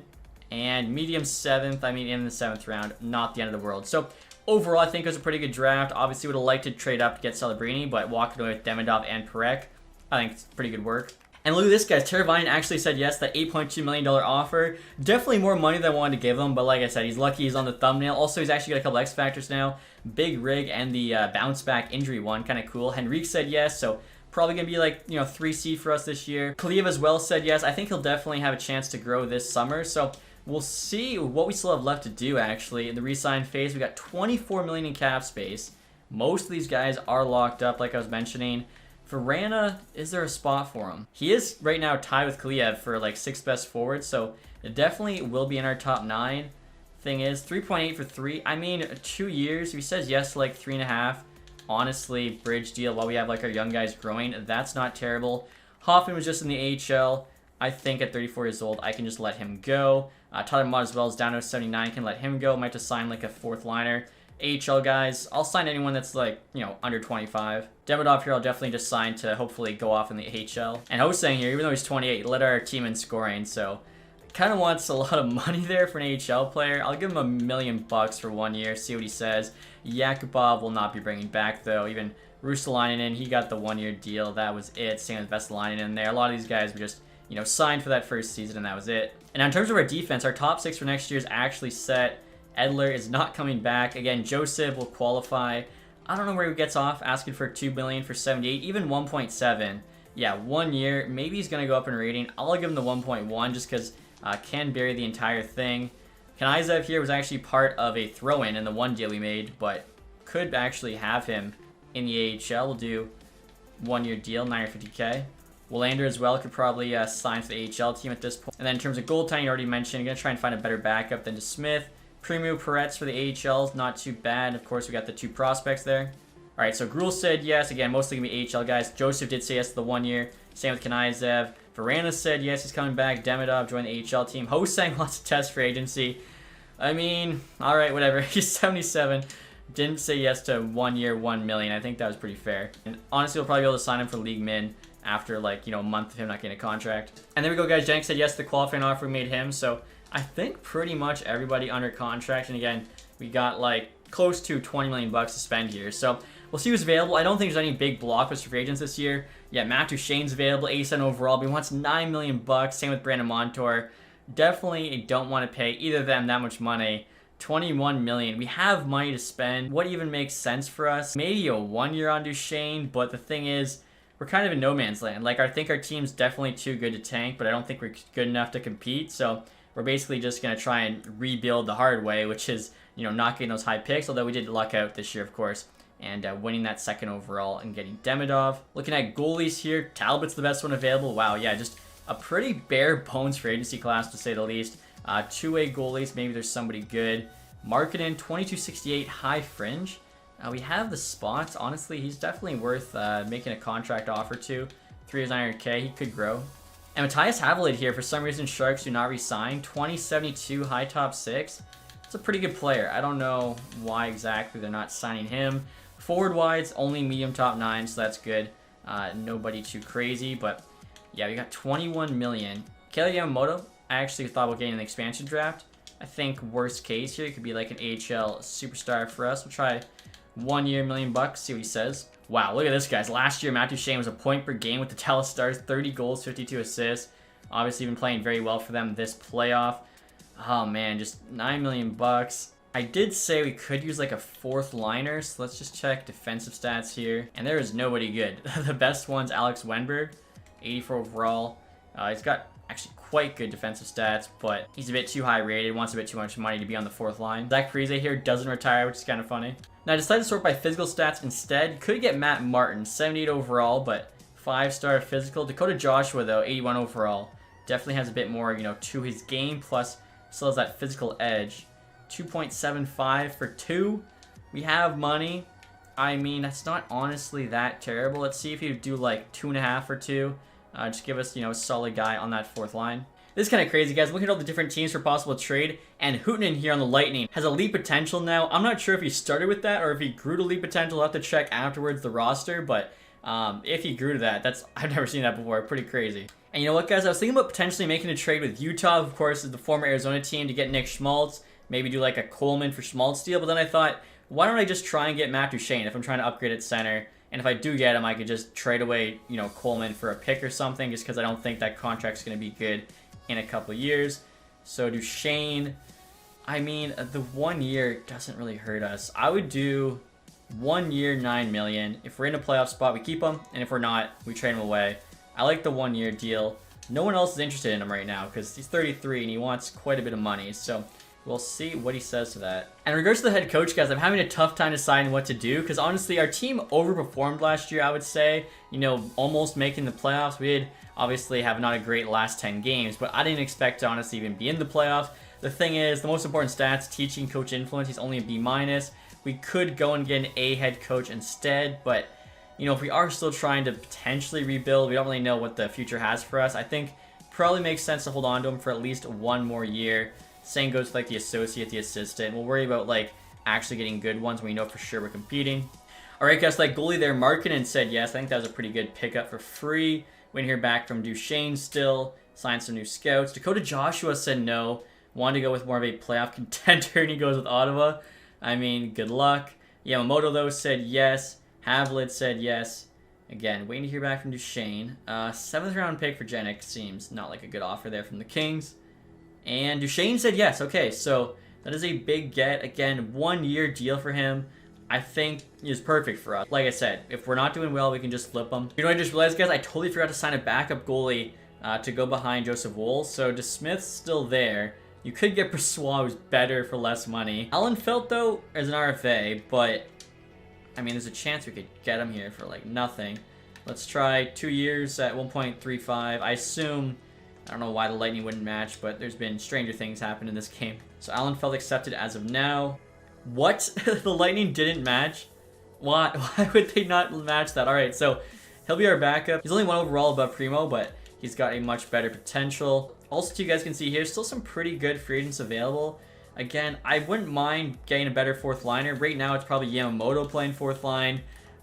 And medium 7th, I mean in the 7th round, not the end of the world. So overall, I think it was a pretty good draft. Obviously, would have liked to trade up to get Celebrini, but walking away with Demidov and Parekh, I think it's pretty good work. And look at this, guys. Teravainen actually said yes, that $8.2 million offer. Definitely more money than I wanted to give him, but like I said, he's lucky he's on the thumbnail. Also, he's actually got a couple X factors now. Big rig and the bounce back injury one, kind of cool. Henrique said yes, so probably going to be like, 3 seed for us this year. Kaliev as well said yes. I think he'll definitely have a chance to grow this summer, so we'll see what we still have left to do, actually. In the re-sign phase, we got $24 million in cap space. Most of these guys are locked up, like I was mentioning. Verana, is there a spot for him? He is right now tied with Kaliev for like 6th best forward, so it definitely will be in our top 9. Thing is, 3.8 for 3. I mean, 2 years. If he says yes to like 3.5, honestly, bridge deal while we have like our young guys growing, that's not terrible. Hoffman was just in the AHL. I think at 34 years old, I can just let him go. Tyler Mott as well is down to 79, can let him go. Might just sign like a 4th liner. AHL guys, I'll sign anyone that's like, under 25. Demidov here, I'll definitely just sign to hopefully go off in the AHL. And Hosang here, even though he's 28, led our team in scoring, so kind of wants a lot of money there for an AHL player. I'll give him $1 million for 1 year, see what he says. Yakubov will not be bringing back though. Even Russalainen, he got the 1-year deal. That was it. Same with Vesalainen in there. A lot of these guys were just, signed for that first season, and that was it. And in terms of our defense, our top 6 for next year is actually set. Edler is not coming back. Again, Joseph will qualify. I don't know where he gets off, asking for $2 billion for 78, even 1.7. Yeah, 1 year. Maybe he's going to go up in rating. I'll give him the 1.1 just because can bury the entire thing. Kanizev here was actually part of a throw-in in the one deal we made, but could actually have him in the AHL. We'll do 1 year deal, 950K. Willander as well could probably sign for the AHL team at this point. And then in terms of goaltending, you already mentioned, going to try and find a better backup than DeSmith. Primo Peretz for the AHL is not too bad. Of course, we got the 2 prospects there. All right, so Gruel said yes. Again, mostly going to be AHL guys. Joseph did say yes to the 1 year. Same with Kanizev. Verana said yes, he's coming back. Demidov joined the AHL team. Hosang wants to test for agency. I mean, all right, whatever. He's 77. Didn't say yes to 1 year, 1 million. I think that was pretty fair. And honestly, we'll probably be able to sign him for League Min after, like, you know, a month of him not getting a contract. And there we go, guys. Jennings said yes to the qualifying offer we made him. So I think pretty much everybody under contract. And again, we got like close to 20 million bucks to spend here. So we'll see who's available. I don't think there's any big blockbuster free agents this year. Yeah, Matt Duchene's available, 87 overall, but he wants 9 million bucks. Same with Brandon Montour. Definitely don't want to pay either of them that much money. 21 million. We have money to spend. What even makes sense for us? Maybe a 1 year on Duchene, but the thing is, we're kind of in no man's land. Like, I think our team's definitely too good to tank, but I don't think we're good enough to compete. So we're basically just going to try and rebuild the hard way, which is, you know, not getting those high picks, although we did luck out this year, of course, and winning that 2nd overall and getting Demidov. Looking at goalies here, Talbot's the best one available. Wow, yeah, just a pretty bare bones for agency class, to say the least. 2-way goalies, maybe there's somebody good. Marketing, 2268 high fringe. We have the spots. Honestly, he's definitely worth making a contract offer to. 3 years 900K, he could grow. And Matthias Havelid here, for some reason, Sharks do not re-sign. 2072 high top 6. It's a pretty good player. I don't know why exactly they're not signing him. Forward-wise, only medium top 9, so that's good. Nobody too crazy, but yeah, we got 21 million. Kelly Yamamoto, I actually thought about getting an expansion draft. I think worst case here, it could be like an AHL superstar for us. We'll try 1 year, million bucks, see what he says. Wow, look at this, guys. Last year, Matt Duchene was a point per game with the Dallas Stars, 30 goals, 52 assists. Obviously, been playing very well for them this playoff. Oh, man, just 9 million bucks. I did say we could use like a 4th liner, so let's just check defensive stats here. And there is nobody good. The best one's Alex Wenberg, 84 overall. He's got actually quite good defensive stats, but he's a bit too high rated, wants a bit too much money to be on the 4th line. Zach Parise here doesn't retire, which is kind of funny. Now I decided to sort by physical stats instead. Could get Matt Martin, 78 overall, but 5-star physical. Dakota Joshua, though, 81 overall. Definitely has a bit more, you know, to his game, plus still has that physical edge. 2.75 for 2. We have money. I mean, that's not honestly that terrible. Let's see if you do like 2.5 for 2. Just give us, you know, a solid guy on that 4th line. This is kind of crazy, guys. Looking at all the different teams for possible trade, and Hooten here on the Lightning has elite potential now. I'm not sure if he started with that or if he grew to elite potential. I'll have to check afterwards the roster, but if he grew to that, I've never seen that before. Pretty crazy. And you know what, guys? I was thinking about potentially making a trade with Utah, of course, is the former Arizona team, to get Nick Schmaltz. Maybe do like a Coleman for Schmaltz deal, but then I thought, why don't I just try and get Matt Duchene if I'm trying to upgrade at center? And if I do get him, I could just trade away, you know, Coleman for a pick or something, just because I don't think that contract's going to be good in a couple of years. So Duchene, I mean, the 1 year doesn't really hurt us. I would do 1 year, 9 million. If we're in a playoff spot, we keep him, and if we're not, we trade him away. I like the 1 year deal. No one else is interested in him right now because he's 33 and he wants quite a bit of money. So we'll see what he says to that. And in regards to the head coach, guys, I'm having a tough time deciding what to do because honestly, our team overperformed last year, I would say. You know, almost making the playoffs. We did obviously have not a great last 10 games, but I didn't expect to honestly even be in the playoffs. The thing is, the most important stats, teaching coach influence, he's only a B-. We could go and get an A head coach instead, but you know, if we are still trying to potentially rebuild, we don't really know what the future has for us. I think probably makes sense to hold on to him for at least 1 more year. Same goes with like the associate, the assistant. We'll worry about like actually getting good ones when we know for sure we're competing. All right, guys, like goalie there, Markkinen said yes. I think that was a pretty good pickup for free. We didn't hear back from Duchene still. Signed some new scouts. Dakota Joshua said no. Wanted to go with more of a playoff contender, and he goes with Ottawa. I mean, good luck. Yamamoto, though, said yes. Havlid said yes. Again, waiting to hear back from Duchene. 7th round pick for Jennings seems not like a good offer there from the Kings. And Duchene said yes. Okay, so that is a big get. Again, 1 year deal for him. I think is perfect for us. Like I said, if we're not doing well, we can just flip them. You know what I just realized, guys? I totally forgot to sign a backup goalie to go behind Joseph Wool. So DeSmith's still there. You could get Brossoit, who's better for less money. Allenfelt, though, is an RFA, but I mean, there's a chance we could get him here for like nothing. Let's try 2 years at 1.35. I assume, I don't know why the Lightning wouldn't match, but there's been stranger things happen in this game. So Allenfelt accepted as of now. What? The Lightning didn't match? Why? Why would they not match that? All right, so he'll be our backup. He's only 1 overall above Primo, but he's got a much better potential. Also, you guys can see here, still some pretty good free agents available. Again, I wouldn't mind getting a better fourth liner. Right now, it's probably Yamamoto playing fourth line.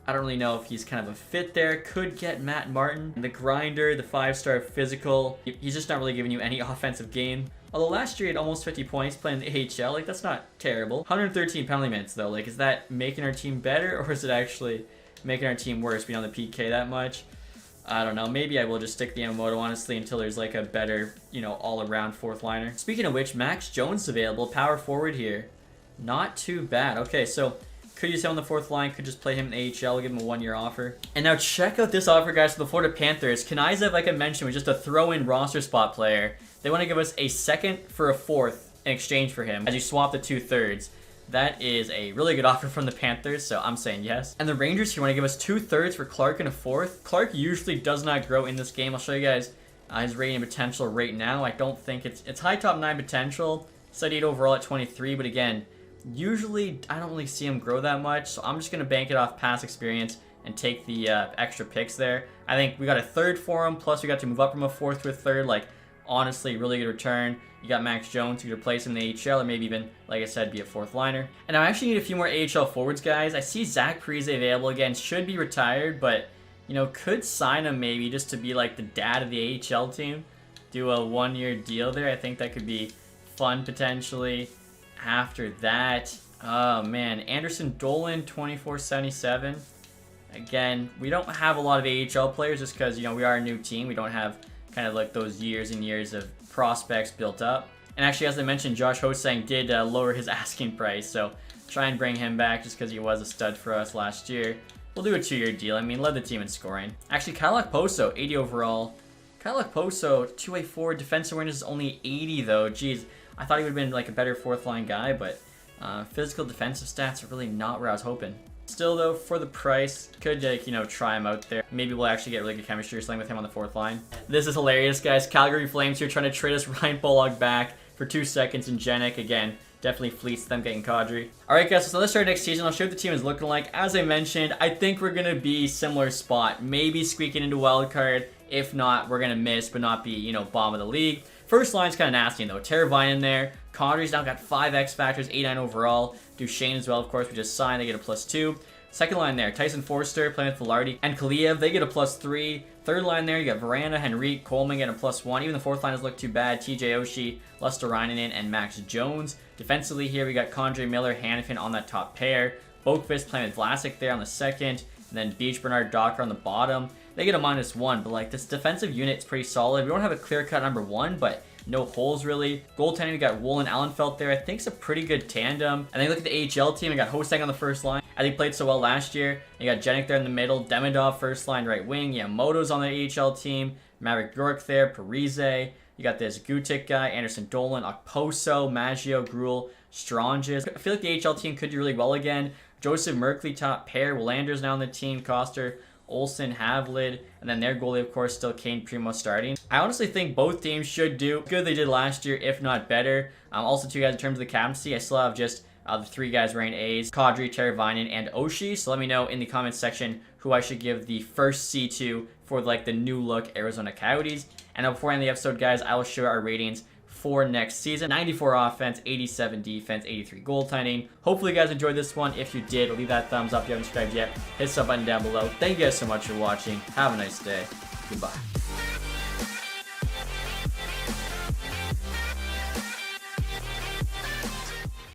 I don't really know if he's kind of a fit there. Could get Matt Martin, the grinder, the 5-star physical. He's just not really giving you any offensive game. Although last year he had almost 50 points playing the AHL. Like, that's not terrible. 113 penalty minutes, though. Like, is that making our team better, or is it actually making our team worse being on the PK that much? I don't know. Maybe I will just stick the Yamamoto, honestly, until there's like a better, you know, all-around fourth liner. Speaking of which, Max Jones is available. Power forward here. Not too bad. Okay, so could use him on the fourth line. Could just play him in the AHL. Give him a 1-year offer. And now check out this offer, guys, for the Florida Panthers. Kanizev, like I mentioned, was just a throw-in roster spot player. They want to give us a second for a fourth in exchange for him as you swap the 2/3. That is a really good offer from the Panthers, so I'm saying yes. And the Rangers here want to give us 2/3 for Clark and a fourth. Clark usually does not grow in this game. I'll show you guys his rating potential right now. I don't think it's high top 9 potential. 78 overall at 23, but again, usually I don't really see him grow that much, so I'm just going to bank it off past experience and take the extra picks there. I think we got a third for him, plus we got to move up from a fourth to a third. Like, honestly, really good return. You got Max Jones, who could replace him in the AHL, or maybe even, like I said, be a fourth liner. And I actually need a few more AHL forwards, guys. I see Zach Parise available again. Should be retired, but, you know, could sign him maybe just to be like the dad of the AHL team. Do a 1-year deal there. I think that could be fun potentially. After that, oh man, Anderson Dolan, 24.77. Again, we don't have a lot of AHL players just because, you know, we are a new team. We don't have kind of like those years and years of prospects built up. And actually, as I mentioned, Josh Hosang did lower his asking price, so try and bring him back just because he was a stud for us last year. We'll do a 2-year deal. I mean, led the team in scoring. Actually, Kyle Okposo, 80 overall. Kyle Okposo, 2-way forward. Defensive awareness is only 80, though. Jeez, I thought he would have been like a better fourth-line guy, but physical defensive stats are really not where I was hoping. Still, though, for the price, could, like, you know, try him out there. Maybe we'll actually get really good chemistry or something with him on the fourth line. This is hilarious, guys. Calgary Flames here trying to trade us Ryan Bullock back for 2 seconds, and Jenik, again, definitely fleeced them getting Kadri. Alright, guys, so let's start next season. I'll show you what the team is looking like. As I mentioned, I think we're going to be similar spot. Maybe squeaking into wild card. If not, we're going to miss, but not be, you know, bottom of the league. First line's kind of nasty, though. Teravainen in there. Kadri's now got 5 X factors, 89 overall. Duchesne as well, of course, we just signed. They get a +2. Second line there, Tyson Forster playing with Velarde and Kaliev. They get a +3. Third line there, you got Veranda, Henrique, Coleman getting a +1. Even the fourth line doesn't look too bad. TJ Oshie, Lusterainen, and Max Jones. Defensively here, we got Condré Miller, Hanifin on that top pair. Boakvist playing with Vlasic there on the second. And then Beach, Bernard, Docker on the bottom. They get a -1, but like this defensive unit is pretty solid. We don't have a clear-cut number 1, but no holes really. Goaltending, we got Wool and Allenfelt there. I think it's a pretty good tandem. And then look at the AHL team. We got Hosang on the first line, as he played so well last year. You got Jenik there in the middle. Demidov first line right wing. Yamamoto's on the AHL team. Maverick York there. Parise. You got this Gutic guy. Anderson Dolan. Okposo. Maggio. Gruel. Stranges. I feel like the AHL team could do really well again. Joseph Merkley top pair. Willander's now on the team. Koster. Olsen, Havlid, and then their goalie, of course, still Kane Primo starting. I honestly think both teams should do good they did last year, if not better. Also, too, guys, in terms of the captaincy, I still have just the 3 guys wearing A's, Kadri, Teravainen, and Oshie. So let me know in the comments section who I should give the first C to for like the new look Arizona Coyotes. And now before I end the episode, guys, I will share our ratings for next season. 94 offense, 87 defense, 83 goaltending. Hopefully you guys enjoyed this one. If you did, leave that thumbs up. If you haven't subscribed yet, hit the sub button down below. Thank you guys so much for watching. Have a nice day. Goodbye.